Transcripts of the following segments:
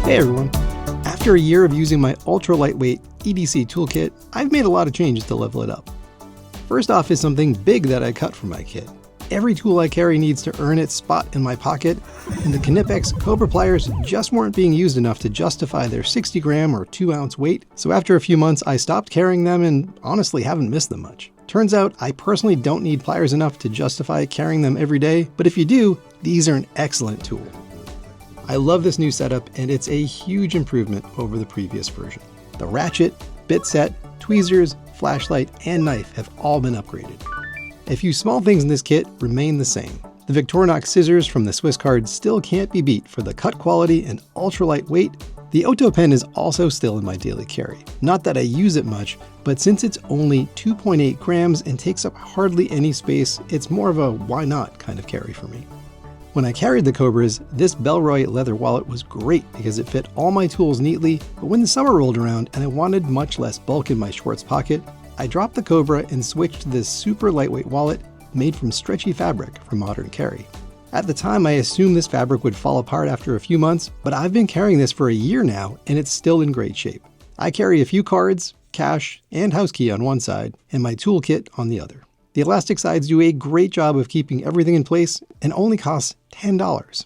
Hey everyone! After a year of using my ultra lightweight EDC toolkit, I've made a lot of changes to level it up. First off is something big that I cut from my kit. Every tool I carry needs to earn its spot in my pocket, and the KNIPEX Cobra pliers just weren't being used enough to justify their 60 gram or 2 ounce weight, so after a few months I stopped carrying them and honestly haven't missed them much. Turns out I personally don't need pliers enough to justify carrying them every day, but if you do, these are an excellent tool. I love this new setup, and it's a huge improvement over the previous version. The ratchet, bit set, tweezers, flashlight, and knife have all been upgraded. A few small things in this kit remain the same. The Victorinox scissors from the SwissCard still can't be beat for the cut quality and ultralight weight. The OHTO pen is also still in my daily carry. Not that I use it much, but since it's only 2.8 grams and takes up hardly any space, it's more of a why not kind of carry for me. When I carried the Cobras, this Bellroy leather wallet was great because it fit all my tools neatly, but when the summer rolled around and I wanted much less bulk in my shorts pocket, I dropped the Cobra and switched to this super lightweight wallet made from stretchy fabric for modern carry. At the time, I assumed this fabric would fall apart after a few months, but I've been carrying this for a year now and it's still in great shape. I carry a few cards, cash, and house key on one side, and my toolkit on the other. The elastic sides do a great job of keeping everything in place and only cost $10.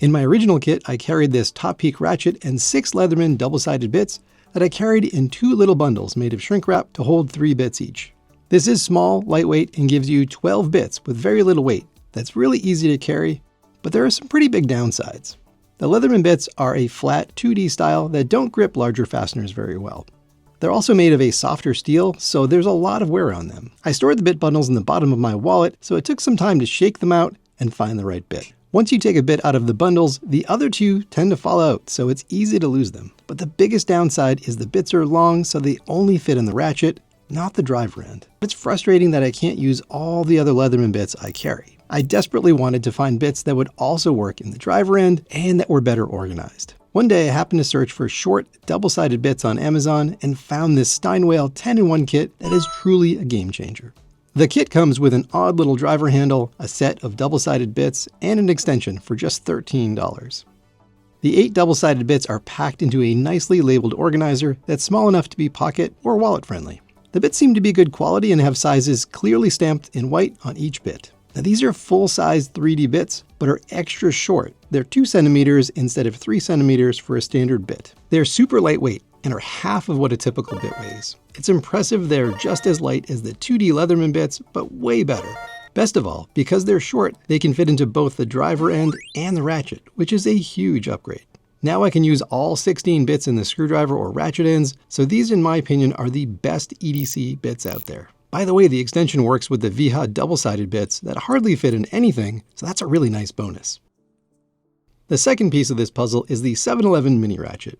In my original kit, I carried this Topeak ratchet and 6 Leatherman double-sided bits that I carried in 2 little bundles made of shrink wrap to hold 3 bits each. This is small, lightweight, and gives you 12 bits with very little weight. That's really easy to carry, but there are some pretty big downsides. The Leatherman bits are a flat 2D style that don't grip larger fasteners very well. They're also made of a softer steel, so there's a lot of wear on them. I stored the bit bundles in the bottom of my wallet, so it took some time to shake them out and find the right bit. Once you take a bit out of the bundles, the other 2 tend to fall out, so it's easy to lose them. But the biggest downside is the bits are long, so they only fit in the ratchet, not the driver end. It's frustrating that I can't use all the other Leatherman bits I carry. I desperately wanted to find bits that would also work in the driver end and that were better organized. One day I happened to search for short, double-sided bits on Amazon and found this Steinwhale 10-in-1 kit that is truly a game changer. The kit comes with an odd little driver handle, a set of double-sided bits, and an extension for just $13. The 8 double-sided bits are packed into a nicely labeled organizer that's small enough to be pocket or wallet friendly. The bits seem to be good quality and have sizes clearly stamped in white on each bit. Now these are full-size 3D bits, but are extra short. They're 2 centimeters instead of 3 centimeters for a standard bit. They're super lightweight and are half of what a typical bit weighs. It's impressive they're just as light as the 2D Leatherman bits, but way better. Best of all, because they're short, they can fit into both the driver end and the ratchet, which is a huge upgrade. Now I can use all 16 bits in the screwdriver or ratchet ends, so these in my opinion are the best EDC bits out there. By the way, the extension works with the VHA double-sided bits that hardly fit in anything, so that's a really nice bonus. The second piece of this puzzle is the 7-Eleven Mini Rachet.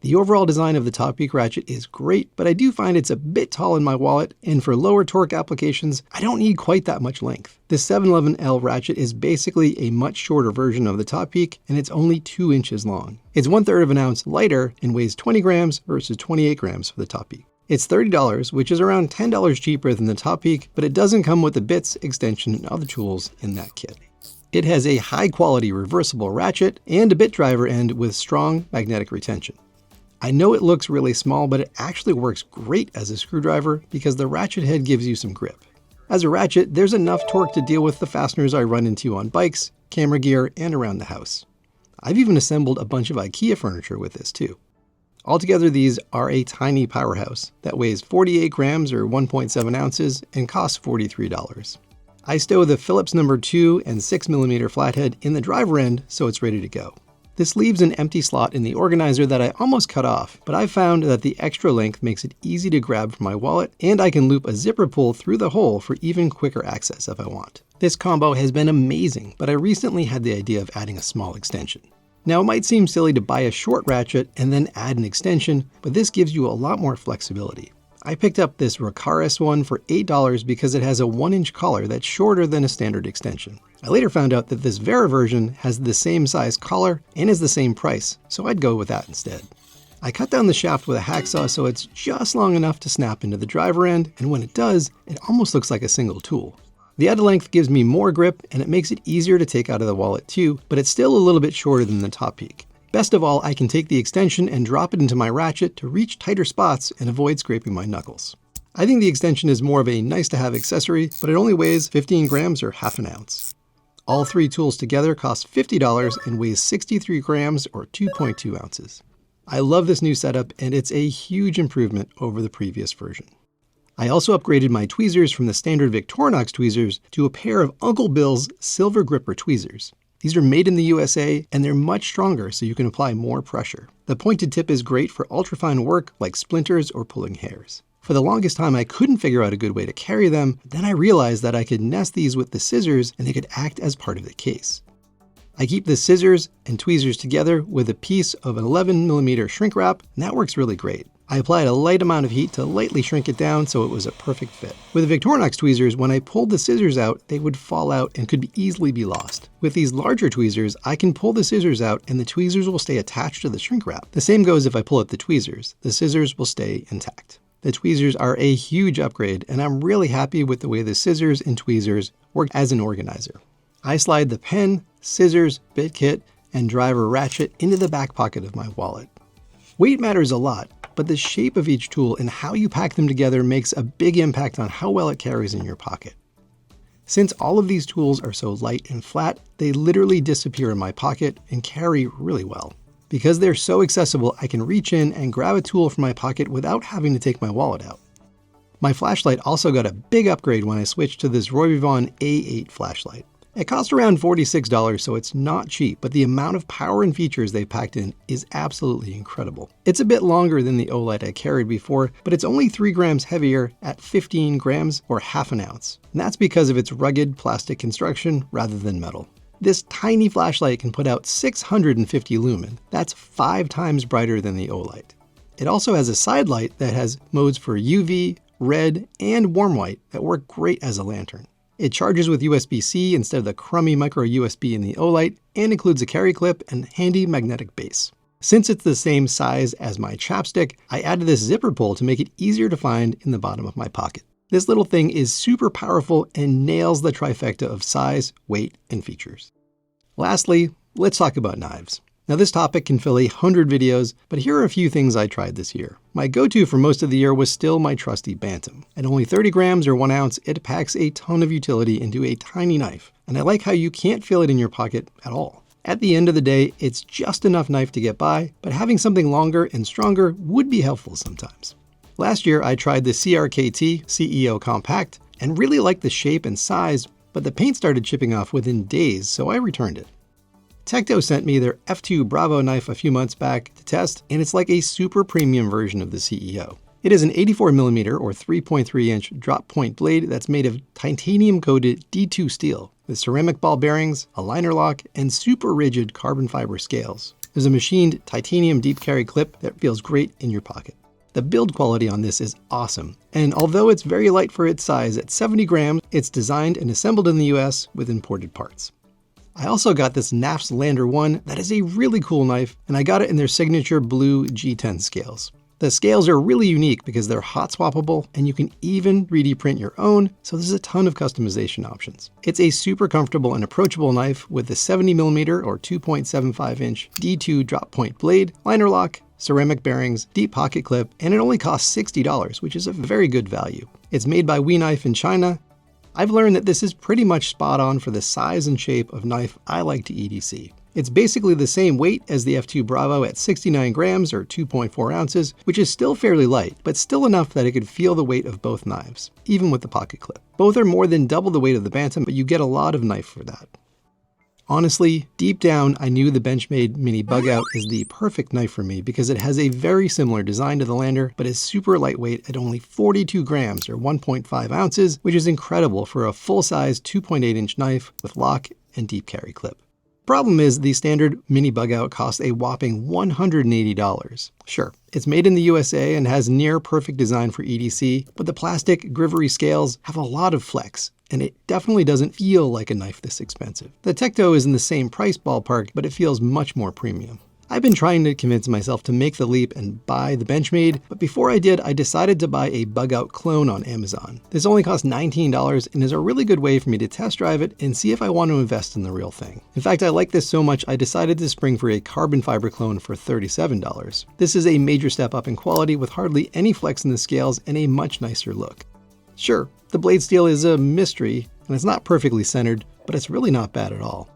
The overall design of the Topeak ratchet is great, but I do find it's a bit tall in my wallet, and for lower torque applications, I don't need quite that much length. This 711L ratchet is basically a much shorter version of the Topeak, and it's only 2 inches long. It's 1/3 of an ounce lighter and weighs 20 grams versus 28 grams for the Topeak. It's $30, which is around $10 cheaper than the Topeak, but it doesn't come with the bits, extension, and other tools in that kit. It has a high-quality reversible ratchet and a bit driver end with strong magnetic retention. I know it looks really small, but it actually works great as a screwdriver because the ratchet head gives you some grip. As a ratchet, there's enough torque to deal with the fasteners I run into on bikes, camera gear, and around the house. I've even assembled a bunch of IKEA furniture with this too. Altogether, these are a tiny powerhouse that weighs 48 grams or 1.7 ounces and costs $43. I stow the Phillips No. 2 and 6mm flathead in the driver end so it's ready to go. This leaves an empty slot in the organizer that I almost cut off, but I found that the extra length makes it easy to grab from my wallet, and I can loop a zipper pull through the hole for even quicker access if I want. This combo has been amazing, but I recently had the idea of adding a small extension. Now, it might seem silly to buy a short ratchet and then add an extension, but this gives you a lot more flexibility. I picked up this Recaris one for $8 because it has a 1-inch collar that's shorter than a standard extension. I later found out that this Wera version has the same size collar and is the same price, so I'd go with that instead. I cut down the shaft with a hacksaw so it's just long enough to snap into the driver end, and when it does, it almost looks like a single tool. The added length gives me more grip and it makes it easier to take out of the wallet too, but it's still a little bit shorter than the Topeak. Best of all, I can take the extension and drop it into my ratchet to reach tighter spots and avoid scraping my knuckles. I think the extension is more of a nice-to-have accessory, but it only weighs 15 grams or half an ounce. All three tools together cost $50 and weighs 63 grams or 2.2 ounces. I love this new setup, and it's a huge improvement over the previous version. I also upgraded my tweezers from the standard Victorinox tweezers to a pair of Uncle Bill's silver gripper tweezers. These are made in the USA, and they're much stronger, so you can apply more pressure. The pointed tip is great for ultrafine work like splinters or pulling hairs. For the longest time, I couldn't figure out a good way to carry them, but then I realized that I could nest these with the scissors and they could act as part of the case. I keep the scissors and tweezers together with a piece of an 11mm shrink wrap, and that works really great. I applied a light amount of heat to lightly shrink it down so it was a perfect fit. With the Victorinox tweezers, when I pulled the scissors out, they would fall out and could easily be lost. With these larger tweezers, I can pull the scissors out and the tweezers will stay attached to the shrink wrap. The same goes if I pull out the tweezers. The scissors will stay intact. The tweezers are a huge upgrade, and I'm really happy with the way the scissors and tweezers work as an organizer. I slide the pen, scissors, bit kit, and driver ratchet into the back pocket of my wallet. Weight matters a lot, but the shape of each tool and how you pack them together makes a big impact on how well it carries in your pocket. Since all of these tools are so light and flat, they literally disappear in my pocket and carry really well. Because they're so accessible, I can reach in and grab a tool from my pocket without having to take my wallet out. My flashlight also got a big upgrade when I switched to this RovyVon A8 flashlight. It cost around $46, so it's not cheap, but the amount of power and features they've packed in is absolutely incredible. It's a bit longer than the Olight I carried before, but it's only 3 grams heavier at 15 grams or half an ounce. And that's because of its rugged plastic construction rather than metal. This tiny flashlight can put out 650 lumen. That's 5 times brighter than the Olight. It also has a side light that has modes for UV, red, and warm white that work great as a lantern. It charges with USB-C instead of the crummy micro USB in the Olight, and includes a carry clip and handy magnetic base. Since it's the same size as my chapstick, I added this zipper pull to make it easier to find in the bottom of my pocket. This little thing is super powerful and nails the trifecta of size, weight, and features. Lastly, let's talk about knives. Now this topic can fill 100 videos, but here are a few things I tried this year. My go-to for most of the year was still my trusty Bantam. At only 30 grams or 1 ounce, it packs a ton of utility into a tiny knife, and I like how you can't feel it in your pocket at all. At the end of the day, it's just enough knife to get by, but having something longer and stronger would be helpful sometimes. Last year, I tried the CRKT CEO Compact and really liked the shape and size, but the paint started chipping off within days, so I returned it. Tekto sent me their F2 Bravo knife a few months back to test, and it's like a super premium version of the CEO. It is an 84mm or 3.3-inch drop point blade that's made of titanium-coated D2 steel with ceramic ball bearings, a liner lock, and super rigid carbon fiber scales. There's a machined titanium deep carry clip that feels great in your pocket. The build quality on this is awesome, and although it's very light for its size at 70 grams, it's designed and assembled in the US with imported parts. I also got this Knafs Lander one that is a really cool knife, and I got it in their signature blue G10 scales. The scales are really unique because they're hot swappable, and you can even 3D print your own, so there's a ton of customization options. It's a super comfortable and approachable knife with a 70mm or 2.75-inch D2 drop point blade, liner lock, ceramic bearings, deep pocket clip, and it only costs $60, which is a very good value. It's made by WeKnife in China. I've learned that this is pretty much spot on for the size and shape of knife I like to EDC. It's basically the same weight as the F2 Bravo at 69 grams or 2.4 ounces, which is still fairly light, but still enough that it could feel the weight of both knives, even with the pocket clip. Both are more than double the weight of the Bantam, but you get a lot of knife for that. Honestly, deep down, I knew the Benchmade Mini Bugout is the perfect knife for me because it has a very similar design to the Lander, but is super lightweight at only 42 grams or 1.5 ounces, which is incredible for a full-size 2.8-inch knife with lock and deep carry clip. Problem is, the standard Mini Bugout costs a whopping $180. Sure, it's made in the USA and has near perfect design for EDC, but the plastic grivery scales have a lot of flex, and it definitely doesn't feel like a knife this expensive. The Tekto is in the same price ballpark, but it feels much more premium. I've been trying to convince myself to make the leap and buy the Benchmade, but before I did, I decided to buy a Bugout clone on Amazon. This only cost $19 and is a really good way for me to test drive it and see if I want to invest in the real thing. In fact, I like this so much I decided to spring for a carbon fiber clone for $37. This is a major step up in quality with hardly any flex in the scales and a much nicer look. Sure, the blade steel is a mystery and it's not perfectly centered, but it's really not bad at all.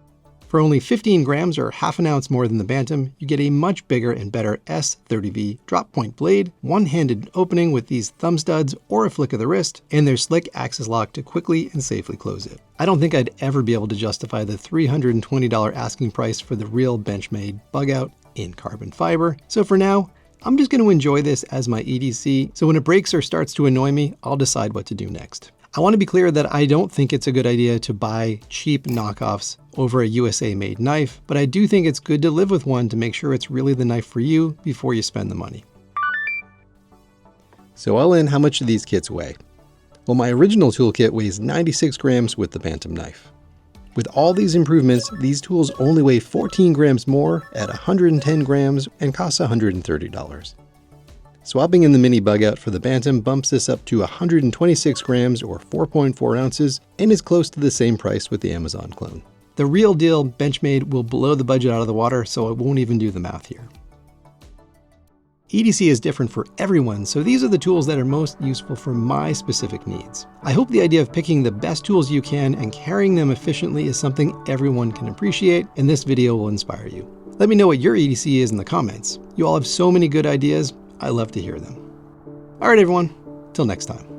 For only 15 grams or half an ounce more than the Bantam, you get a much bigger and better S30V drop point blade, one-handed opening with these thumb studs or a flick of the wrist, and their slick axis lock to quickly and safely close it. I don't think I'd ever be able to justify the $320 asking price for the real Benchmade Bugout in carbon fiber, so for now, I'm just going to enjoy this as my EDC, so when it breaks or starts to annoy me, I'll decide what to do next. I want to be clear that I don't think it's a good idea to buy cheap knockoffs over a USA-made knife, but I do think it's good to live with one to make sure it's really the knife for you before you spend the money. So all in, how much do these kits weigh? Well, my original toolkit weighs 96 grams with the Bantam knife. With all these improvements, these tools only weigh 14 grams more at 110 grams and cost $130. Swapping in the mini Bugout for the Bantam bumps this up to 126 grams or 4.4 ounces and is close to the same price with the Amazon clone. The real deal Benchmade will blow the budget out of the water, so I won't even do the math here. EDC is different for everyone, so these are the tools that are most useful for my specific needs. I hope the idea of picking the best tools you can and carrying them efficiently is something everyone can appreciate, and this video will inspire you. Let me know what your EDC is in the comments. You all have so many good ideas. I love to hear them. All right, everyone, till next time.